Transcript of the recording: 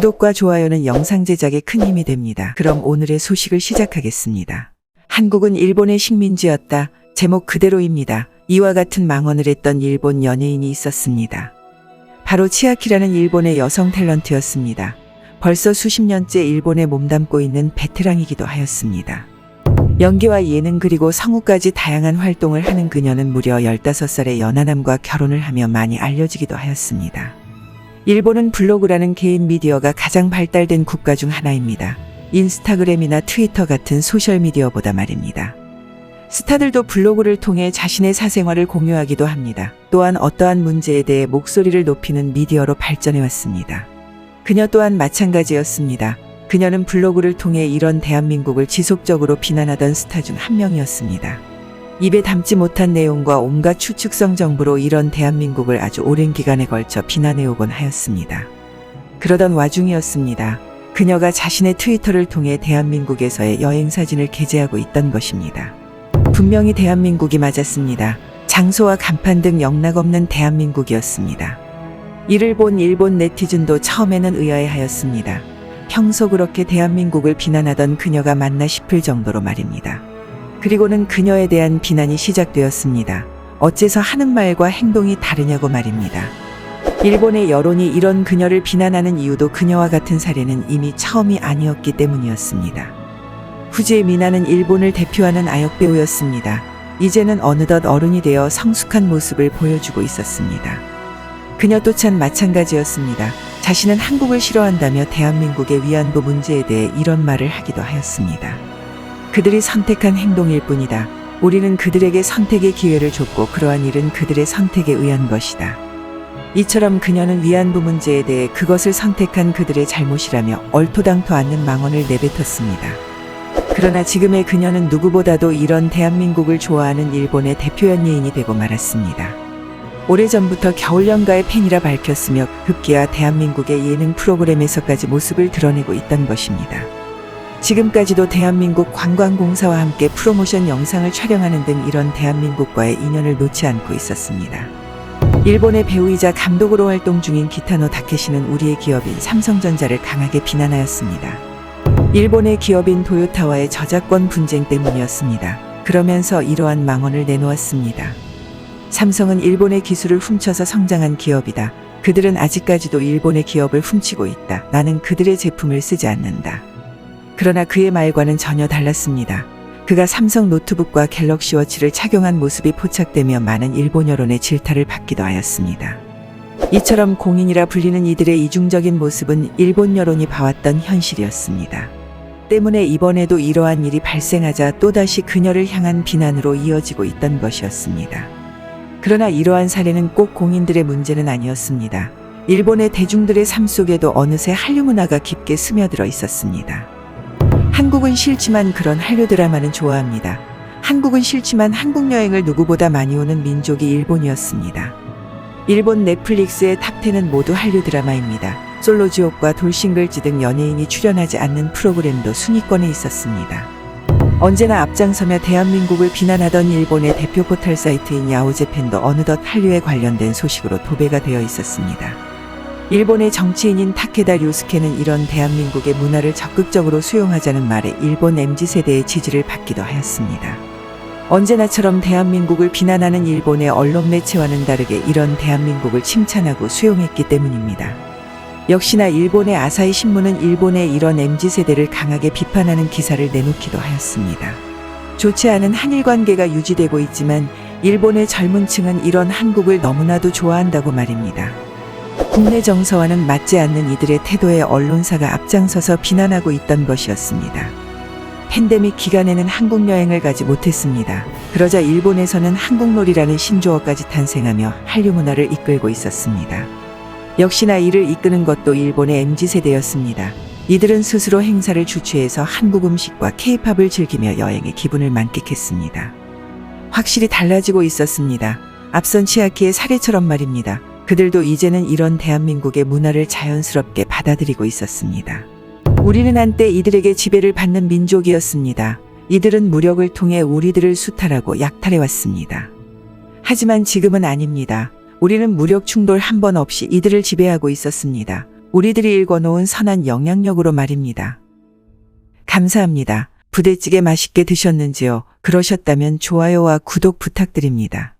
구독과 좋아요는 영상 제작에 큰 힘이 됩니다. 그럼 오늘의 소식을 시작하겠습니다. 한국은 일본의 식민지였다. 제목 그대로입니다. 이와 같은 망언을 했던 일본 연예인이 있었습니다. 바로 치아키라는 일본의 여성 탤런트였습니다. 벌써 수십 년째 일본에 몸담고 있는 베테랑이기도 하였습니다. 연기와 예능 그리고 성우까지 다양한 활동을 하는 그녀는 무려 15살의 연하남과 결혼을 하며 많이 알려지기도 하였습니다. 일본은 블로그라는 개인 미디어가 가장 발달된 국가 중 하나입니다. 인스타그램이나 트위터 같은 소셜미디어보다 말입니다. 스타들도 블로그를 통해 자신의 사생활을 공유하기도 합니다. 또한 어떠한 문제에 대해 목소리를 높이는 미디어로 발전해왔습니다. 그녀 또한 마찬가지였습니다. 그녀는 블로그를 통해 이런 대한민국을 지속적으로 비난하던 스타 중 한 명이었습니다. 입에 담지 못한 내용과 온갖 추측성 정보로 이런 대한민국을 아주 오랜 기간에 걸쳐 비난해오곤 하였습니다. 그러던 와중이었습니다. 그녀가 자신의 트위터를 통해 대한민국에서의 여행사진을 게재하고 있던 것입니다. 분명히 대한민국이 맞았습니다. 장소와 간판 등 영락없는 대한민국이었습니다. 이를 본 일본 네티즌도 처음에는 의아해하였습니다. 평소 그렇게 대한민국을 비난하던 그녀가 맞나 싶을 정도로 말입니다. 그리고는 그녀에 대한 비난이 시작되었습니다. 어째서 하는 말과 행동이 다르냐고 말입니다. 일본의 여론이 이런 그녀를 비난하는 이유도 그녀와 같은 사례는 이미 처음이 아니었기 때문이었습니다. 후지의 미나는 일본을 대표하는 아역배우였습니다. 이제는 어느덧 어른이 되어 성숙한 모습을 보여주고 있었습니다. 그녀 또한 마찬가지였습니다. 자신은 한국을 싫어한다며 대한민국의 위안부 문제에 대해 이런 말을 하기도 하였습니다. 그들이 선택한 행동일 뿐이다. 우리는 그들에게 선택의 기회를 줬고 그러한 일은 그들의 선택에 의한 것이다. 이처럼 그녀는 위안부 문제에 대해 그것을 선택한 그들의 잘못이라며 얼토당토 않는 망언을 내뱉었습니다. 그러나 지금의 그녀는 누구보다도 이런 대한민국을 좋아하는 일본의 대표 연예인이 되고 말았습니다. 오래전부터 겨울연가의 팬이라 밝혔으며 급기야 대한민국의 예능 프로그램에서까지 모습을 드러내고 있던 것입니다. 지금까지도 대한민국 관광공사와 함께 프로모션 영상을 촬영하는 등 이런 대한민국과의 인연을 놓지 않고 있었습니다. 일본의 배우이자 감독으로 활동 중인 기타노 다케시는 우리의 기업인 삼성전자를 강하게 비난하였습니다. 일본의 기업인 도요타와의 저작권 분쟁 때문이었습니다. 그러면서 이러한 망언을 내놓았습니다. 삼성은 일본의 기술을 훔쳐서 성장한 기업이다. 그들은 아직까지도 일본의 기업을 훔치고 있다. 나는 그들의 제품을 쓰지 않는다. 그러나 그의 말과는 전혀 달랐습니다. 그가 삼성 노트북과 갤럭시 워치를 착용한 모습이 포착되며 많은 일본 여론의 질타를 받기도 하였습니다. 이처럼 공인이라 불리는 이들의 이중적인 모습은 일본 여론이 봐왔던 현실이었습니다. 때문에 이번에도 이러한 일이 발생하자 또다시 그녀를 향한 비난으로 이어지고 있던 것이었습니다. 그러나 이러한 사례는 꼭 공인들의 문제는 아니었습니다. 일본의 대중들의 삶 속에도 어느새 한류 문화가 깊게 스며들어 있었습니다. 한국은 싫지만 그런 한류 드라마는 좋아합니다. 한국은 싫지만 한국 여행을 누구보다 많이 오는 민족이 일본이었습니다. 일본 넷플릭스의 탑10은 모두 한류 드라마입니다. 솔로지옥과 돌싱글즈 등 연예인이 출연하지 않는 프로그램도 순위권에 있었습니다. 언제나 앞장서며 대한민국을 비난하던 일본의 대표 포털 사이트인 야후재팬도 어느덧 한류에 관련된 소식으로 도배가 되어 있었습니다. 일본의 정치인인 타케다 류스케는 이런 대한민국의 문화를 적극적으로 수용하자는 말에 일본 MZ세대의 지지를 받기도 하였습니다. 언제나처럼 대한민국을 비난하는 일본의 언론 매체와는 다르게 이런 대한민국을 칭찬하고 수용했기 때문입니다. 역시나 일본의 아사히 신문은 일본의 이런 MZ세대를 강하게 비판하는 기사를 내놓기도 하였습니다. 좋지 않은 한일 관계가 유지되고 있지만 일본의 젊은 층은 이런 한국을 너무나도 좋아한다고 말입니다. 국내 정서와는 맞지 않는 이들의 태도에 언론사가 앞장서서 비난하고 있던 것이었습니다. 팬데믹 기간에는 한국 여행을 가지 못했습니다. 그러자 일본에서는 한국놀이라는 신조어까지 탄생하며 한류 문화를 이끌고 있었습니다. 역시나 이를 이끄는 것도 일본의 MZ세대였습니다. 이들은 스스로 행사를 주최해서 한국 음식과 K-팝을 즐기며 여행의 기분을 만끽했습니다. 확실히 달라지고 있었습니다. 앞선 치아키의 사례처럼 말입니다. 그들도 이제는 이런 대한민국의 문화를 자연스럽게 받아들이고 있었습니다. 우리는 한때 이들에게 지배를 받는 민족이었습니다. 이들은 무력을 통해 우리들을 수탈하고 약탈해왔습니다. 하지만 지금은 아닙니다. 우리는 무력 충돌 한 번 없이 이들을 지배하고 있었습니다. 우리들이 읽어놓은 선한 영향력으로 말입니다. 감사합니다. 부대찌개 맛있게 드셨는지요? 그러셨다면 좋아요와 구독 부탁드립니다.